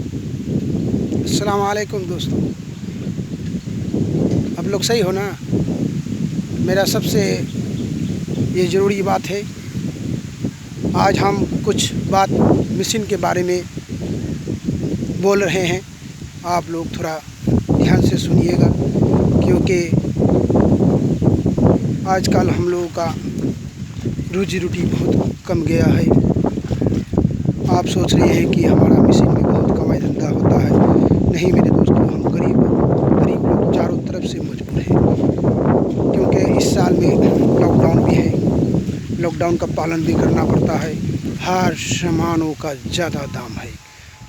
अस्सलाम वालेकुम दोस्तों, आप लोग सही हो ना। मेरा सबसे ये ज़रूरी बात है, आज हम कुछ बात मशीन के बारे में बोल रहे हैं। आप लोग थोड़ा ध्यान से सुनिएगा, क्योंकि आजकल हम लोगों का रोजी रोटी बहुत कम गया है। आप सोच रहे हैं कि हमारा मशीन में बहुत कमाई धंधा होता है। नहीं मेरे दोस्तों, हम गरीब लोग चारों तरफ से मजबूर हैं, क्योंकि इस साल में लॉकडाउन भी है। लॉकडाउन का पालन भी करना पड़ता है। हर सामानों का ज़्यादा दाम है,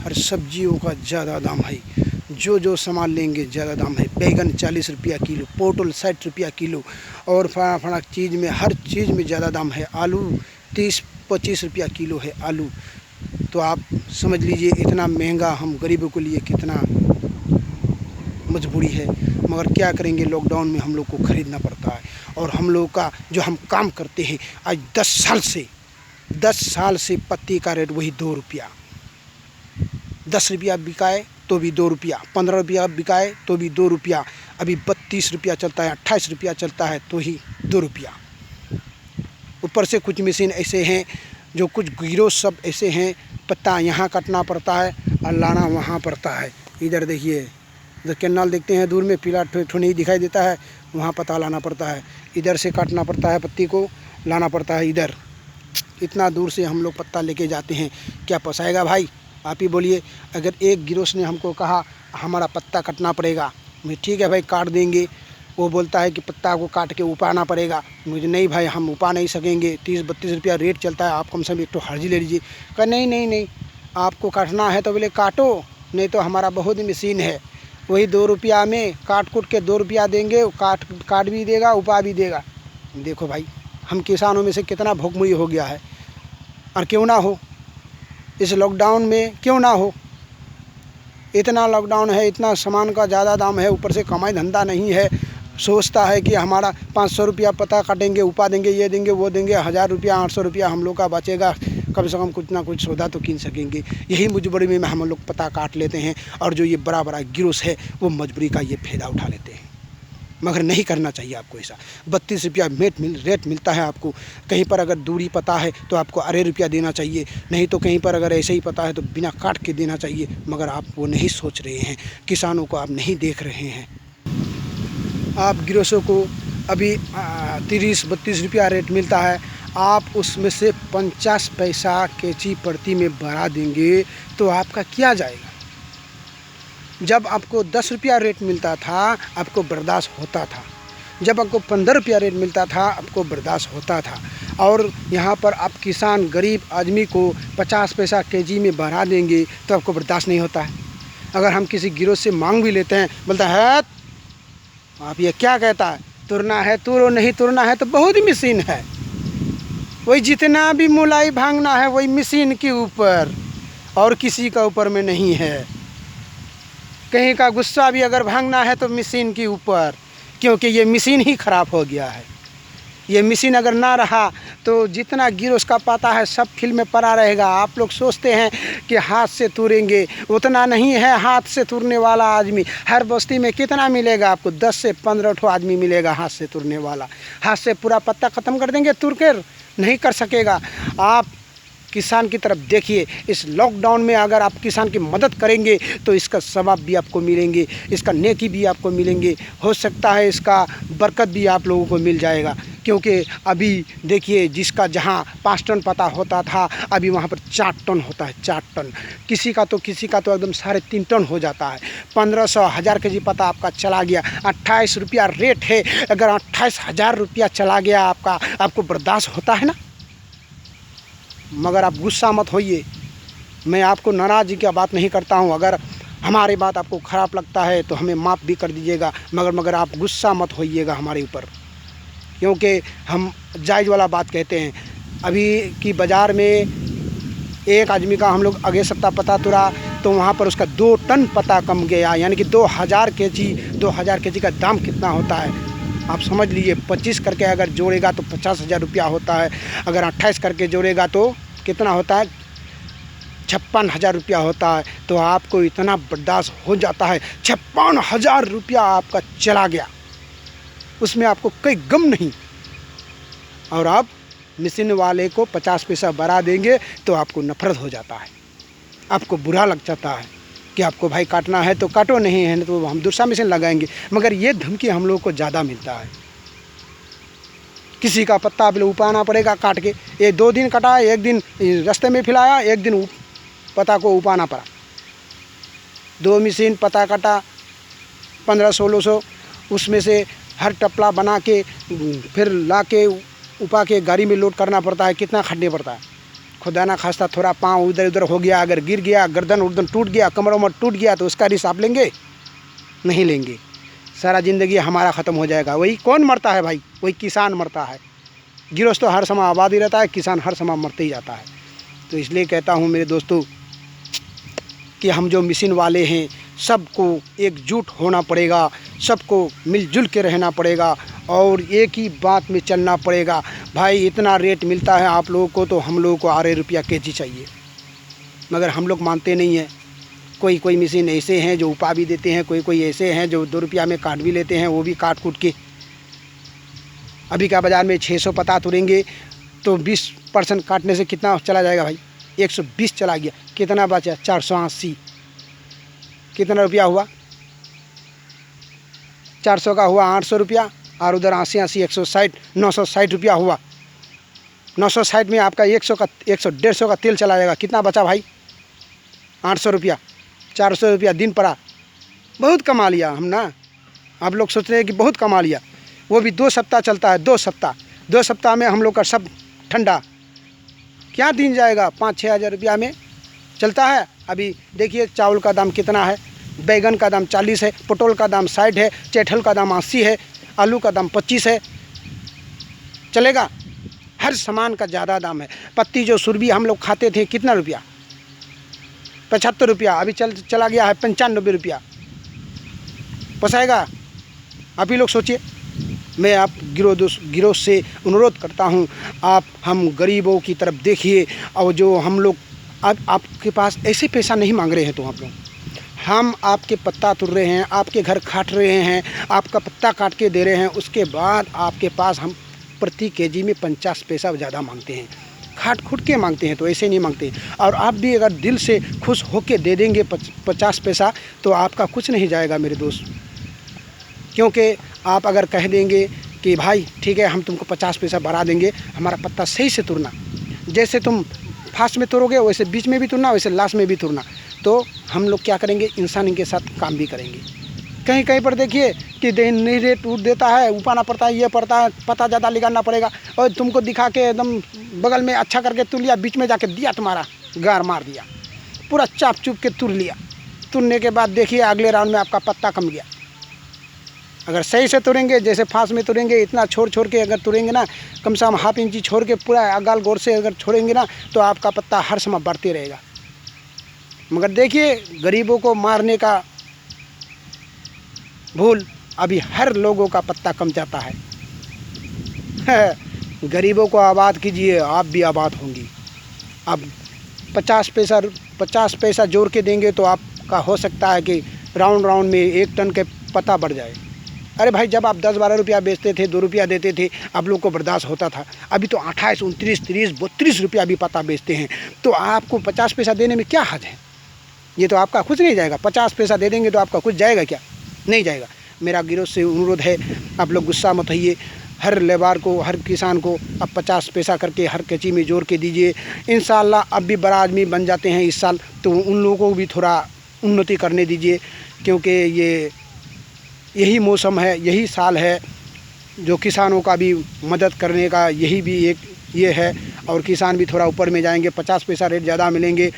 हर सब्जियों का ज़्यादा दाम है। जो सामान लेंगे ज़्यादा दाम है। बैगन 40 रुपया किलो, पोटल 60 रुपया किलो, और फला चीज़ में, हर चीज़ में ज़्यादा दाम है। आलू 30-25 रुपया किलो है आलू। तो आप समझ लीजिए, इतना महंगा हम गरीबों के लिए कितना मजबूरी है। मगर क्या करेंगे, लॉकडाउन में हम लोग को ख़रीदना पड़ता है। और हम लोग का जो हम काम करते हैं, आज 10 साल से पत्ती का रेट वही 2 रुपया। 10 रुपया बिकाए तो भी 2 रुपया, 15 रुपया बिकाए तो भी 2 रुपया। अभी 32 रुपया चलता है, 28 रुपया चलता है तो ही 2 रुपया। ऊपर से कुछ मशीन ऐसे हैं, जो कुछ गिरोह सब ऐसे हैं, पत्ता यहाँ काटना पड़ता है और लाना वहाँ पड़ता है। इधर देखिए, इधर कैनाल देखते हैं, दूर में पीला ठो नहीं दिखाई देता है, वहाँ पत्ता लाना पड़ता है। इधर से काटना पड़ता है, पत्ती को लाना पड़ता है इधर। इतना दूर से हम लोग पत्ता लेके जाते हैं, क्या पोसाएगा भाई? आप ही बोलिए। अगर एक गिरोह ने हमको कहा हमारा पत्ता काटना पड़ेगा, मैं ठीक है भाई काट देंगे। वो बोलता है कि पत्ता को काट के उपाना पड़ेगा। मुझे नहीं भाई, हम उपा नहीं सकेंगे, 30-32 रुपया रेट चलता है, आप कम से कम एक तो हर्जी ले लीजिए। कहा नहीं, आपको काटना है तो बोले काटो, नहीं तो हमारा बहुत मशीन है, वही 2 रुपया में काट के 2 रुपया देंगे, काट भी देगा, उपा भी देगा। देखो भाई, हम किसानों में से कितना भुखमरी हो गया है। और क्यों ना हो, इस लॉकडाउन में क्यों ना हो। इतना लॉकडाउन है, इतना सामान का ज़्यादा दाम है, ऊपर से कमाई धंधा नहीं है। सोचता है कि हमारा 500 रुपया पता काटेंगे, उपा देंगे, ये देंगे वो देंगे, 1000 रुपया 800 रुपया हम लोग का बचेगा, कम से कम कुछ ना कुछ सौदा तो कीन सकेंगे। यही मजबूरी में हम लोग पता काट लेते हैं। और जो ये बड़ा गिरोह है, वो मजबूरी का ये फ़ायदा उठा लेते हैं। मगर नहीं करना चाहिए आपको ऐसा। 32 रुपया रेट मिलता है आपको। कहीं पर अगर दूरी पता है तो आपको अढ़ाई रुपया देना चाहिए, नहीं तो कहीं पर अगर ऐसे ही पता है तो बिना काट के देना चाहिए। मगर आप वो नहीं सोच रहे हैं, किसानों को आप नहीं देख रहे हैं। आप गिरोहों को अभी 30-32 रुपया रेट मिलता है, आप उसमें से 50 पैसा केजी प्रति में बढ़ा देंगे तो आपका क्या जाएगा? जब आपको 10 रुपया रेट मिलता था, आपको बर्दाश्त होता था। जब आपको 15 रुपया रेट मिलता था, आपको बर्दाश्त होता था। और यहाँ पर आप किसान गरीब आदमी को 50 पैसा केजी में बढ़ा देंगे तो आपको बर्दाश्त नहीं होता है। अगर हम किसी गिरोह से मांग भी लेते हैं, बोलता है आप ये क्या कहता है, तुरना है तुरो, नहीं तुरना है तो बहुत ही मशीन है। वही जितना भी मुलाई भांगना है वही मशीन के ऊपर, और किसी का ऊपर में नहीं है। कहीं का गुस्सा भी अगर भांगना है तो मशीन के ऊपर, क्योंकि ये मशीन ही ख़राब हो गया है। ये मशीन अगर ना रहा तो जितना गिरोह का पता है सब फील्ड में पड़ा रहेगा। आप लोग सोचते हैं कि हाथ से तुरेंगे, उतना नहीं है। हाथ से तुरने वाला आदमी हर बस्ती में कितना मिलेगा आपको? 10 से 15 ठो आदमी मिलेगा हाथ से तुरने वाला। हाथ से पूरा पत्ता ख़त्म कर देंगे तुर कर? नहीं कर सकेगा। आप किसान की तरफ देखिए। इस लॉकडाउन में अगर आप किसान की मदद करेंगे तो इसका सवाब भी आपको मिलेंगे, इसका नेकी भी आपको मिलेंगे। हो सकता है इसका बरकत भी आप लोगों को मिल जाएगा। क्योंकि अभी देखिए, जिसका जहाँ 5 टन पता होता था, अभी वहाँ पर 4 टन होता है। 4 टन किसी का तो एकदम 3.5 टन हो जाता है। 1500-1000 केजी पता आपका चला गया। 28 रुपया रेट है, अगर 28,000 रुपया चला गया आपका, आपको बर्दाश्त होता है ना? मगर आप गुस्सा मत होइए, मैं आपको नाराज़गी की बात नहीं करता हूँ। अगर हमारी बात आपको ख़राब लगता है तो हमें माफ़ भी कर दीजिएगा, मगर आप गुस्सा मत होइएगा हमारे ऊपर, क्योंकि हम जायज़ वाला बात कहते हैं। अभी की बाज़ार में एक आदमी का हम लोग अगले सप्ताह पता तुरा तो वहाँ पर उसका 2 टन पता कम गया, यानी कि 2000 केजी का दाम कितना होता है आप समझ लीजिए। 25 करके अगर जोड़ेगा तो 50,000 रुपया होता है। अगर 28 करके जोड़ेगा तो कितना होता है? 56,000 रुपया होता है तो आपको इतना बर्दाश्त हो जाता है। 56,000 रुपया आपका चला गया, उसमें आपको कोई गम नहीं, और आप मशीन वाले को 50 पैसा बढ़ा देंगे तो आपको नफरत हो जाता है, आपको बुरा लग जाता है कि आपको भाई काटना है तो काटो, नहीं है तो हम दूसरा मशीन लगाएंगे। मगर ये धमकी हम लोग को ज़्यादा मिलता है। किसी का पत्ता अब उपाना पड़ेगा काट के, ये 2 दिन कटा, एक दिन रास्ते में फिलाया, एक दिन पत्ता को उपाना पड़ा। 2 मशीन पत्ता काटा, 1500-1600, उसमें से हर टपला बना के फिर ला के उपा के गाड़ी में लोड करना पड़ता है। कितना खटने पड़ता है। खुदा ना खास्ता थोड़ा पाँव इधर उधर हो गया, अगर गिर गया, गर्दन उर्दन टूट गया, कमर उमर टूट गया तो उसका रिस्क आप लेंगे? नहीं लेंगे। सारा ज़िंदगी हमारा ख़त्म हो जाएगा। वही कौन मरता है भाई? वही किसान मरता है। गिरफ्त तो हर समय आबाद ही रहता है, किसान हर समय मरते ही जाता है। तो इसलिए कहता हूँ मेरे दोस्तों कि हम जो मशीन वाले हैं सबको एकजुट होना पड़ेगा, सबको मिलजुल के रहना पड़ेगा और एक ही बात में चलना पड़ेगा। भाई इतना रेट मिलता है आप लोगों को तो हम लोगों को 8 रुपया केजी चाहिए, मगर हम लोग मानते नहीं हैं। कोई मशीन ऐसे हैं जो उपा भी देते हैं, कोई ऐसे हैं जो 2 रुपया में काट भी लेते हैं, वो भी काट कूट के। अभी का बाज़ार में 600 पत्ता तुरेंगे तो 20% काटने से कितना चला जाएगा भाई? 120 चला गया, कितना बचा? 480। कितना रुपया हुआ? 400 का हुआ 800 रुपया, और उधर 80 160 960 रुपया हुआ। 960 में आपका 100 का 150 का तेल चला जाएगा। कितना बचा भाई? 800 रुपया, 400 रुपया दिन पड़ा। बहुत कमा लिया हम ना। आप लोग सोच रहे हैं कि बहुत कमा लिया, वो भी 2 सप्ताह चलता है। 2 सप्ताह में हम लोग का सब ठंडा क्या दिन जाएगा? 5-6 हज़ार रुपया में चलता है। अभी देखिए चावल का दाम कितना है, बैगन का दाम 40 है, पटोल का दाम 60 है, चेठल का दाम 80 है, आलू का दाम 25 है। चलेगा? हर सामान का ज़्यादा दाम है। पत्ती जो सुरभी हम लोग खाते थे कितना रुपया? 75 रुपया, अभी चला गया है 95 रुपया। पोसाएगा? आप ही लोग सोचिए। मैं आप गिरोह से अनुरोध करता हूं, आप हम गरीबों की तरफ देखिए। और जो हम लोग अब आपके पास ऐसे पैसा नहीं मांग रहे हैं तो आप लोग, हम आपके पत्ता तुर रहे हैं, आपके घर काट रहे हैं, आपका पत्ता काट के दे रहे हैं, उसके बाद आपके पास हम प्रति केजी में 50 पैसा ज़्यादा मांगते हैं। खाट खुट के मांगते हैं, तो ऐसे नहीं मांगते। और आप भी अगर दिल से खुश होके दे देंगे 50 पैसा तो आपका कुछ नहीं जाएगा मेरे दोस्त। क्योंकि आप अगर कह देंगे कि भाई ठीक है हम तुमको 50 पैसा बढ़ा देंगे, हमारा पत्ता सही से तुरना, जैसे तुम फास्ट में तुरोगे वैसे बीच में भी तुरना, वैसे लास्ट में भी तुरना, तो हम लोग क्या करेंगे? इंसानी के साथ काम भी करेंगे। कहीं पर देखिए कि नहीं रेट टूट देता है, उपाना पड़ता है, ये पड़ता है, पता ज़्यादा लगाना पड़ेगा, और तुमको दिखा के एकदम बगल में अच्छा करके तुर लिया, बीच में जाके दिया, तुम्हारा गार मार दिया, पूरा चाप चुप के तुर लिया। तुरने के बाद देखिए अगले राउंड में आपका पत्ता कम गया। अगर सही से तुरेंगे, जैसे फांस में तुरेंगे, इतना छोड़ के अगर तुरेंगे ना, कम से कम ½ इंची छोड़ के पूरा अगाल गोर से अगर छोड़ेंगे ना, तो आपका पत्ता हर समय बढ़ते रहेगा। मगर देखिए गरीबों को मारने का भूल अभी हर लोगों का पत्ता कम जाता है। गरीबों को आबाद कीजिए, आप भी आबाद होंगी। अब 50 पैसा जोड़ के देंगे तो आपका हो सकता है कि राउंड में 1 टन के पत्ता बढ़ जाए। अरे भाई जब आप 10-12 रुपया बेचते थे, 2 रुपया देते थे, आप लोग को बर्दाश्त होता था। अभी तो 28, 29, 30, 32 रुपया भी पत्ता बेचते हैं, तो आपको 50 पैसा देने में क्या हद है? ये तो आपका कुछ नहीं जाएगा। 50 पैसा दे देंगे तो आपका कुछ जाएगा क्या? नहीं जाएगा। मेरा गिरोह से अनुरोध है, आप लोग गुस्सा मत होइए। हर लेबर को, हर किसान को अब 50 पैसा करके हर केजी में जोड़ के दीजिए। इंशाअल्लाह अब भी बड़ा आदमी बन जाते हैं इस साल, तो उन लोगों को भी थोड़ा उन्नति करने दीजिए, क्योंकि यही मौसम है, यही साल है जो किसानों का भी मदद करने का, यही भी एक ये है। और किसान भी थोड़ा ऊपर में जाएंगे। 50 पैसा रेट ज़्यादा मिलेंगे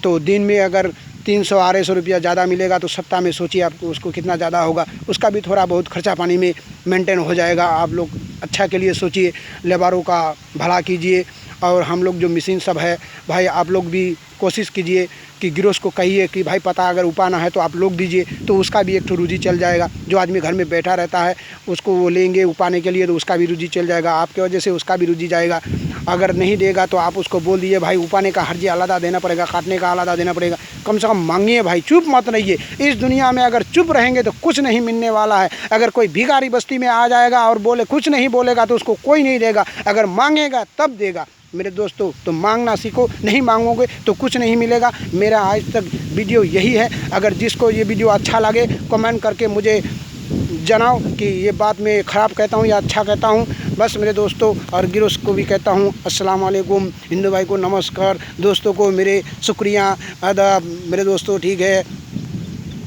तो दिन में अगर 300-250 रुपया ज़्यादा मिलेगा तो सप्ताह में सोचिए आपको उसको कितना ज़्यादा होगा। उसका भी थोड़ा बहुत खर्चा पानी में मेंटेन हो जाएगा। आप लोग अच्छा के लिए सोचिए, लेबरों का भला कीजिए। और हम लोग जो मशीन सब है भाई, आप लोग भी कोशिश कीजिए कि गिरोह को कहिए कि भाई पता अगर उपाना है तो आप लोग दीजिए, तो उसका भी एक ठो रूजी चल जाएगा। जो आदमी घर में बैठा रहता है उसको वो लेंगे उपाने के लिए, तो उसका भी रूजी चल जाएगा। आपके वजह से उसका भी रूजी जाएगा। अगर नहीं देगा तो आप उसको बोल दीजिए भाई उपाने का हर्जी आलादा देना पड़ेगा, काटने का आलादा देना पड़ेगा। कम से कम मांगिए भाई, चुप मत रहिए। इस दुनिया में अगर चुप रहेंगे तो कुछ नहीं मिलने वाला है। अगर कोई भिखारी बस्ती में आ जाएगा और बोले कुछ नहीं बोलेगा तो उसको कोई नहीं देगा, अगर मांगेगा तब देगा। मेरे दोस्तों, तो मांगना सीखो, नहीं मांगोगे तो कुछ नहीं मिलेगा। मेरा आज तक वीडियो यही है। अगर जिसको ये वीडियो अच्छा लगे कमेंट करके मुझे जनाओ कि ये बात मैं ख़राब कहता हूँ या अच्छा कहता हूँ। बस मेरे दोस्तों, और गिरोस को भी कहता हूँ अस्सलाम वालेकुम, हिंदू भाई को नमस्कार, दोस्तों को मेरे शुक्रिया, आदाब मेरे दोस्तों, ठीक है।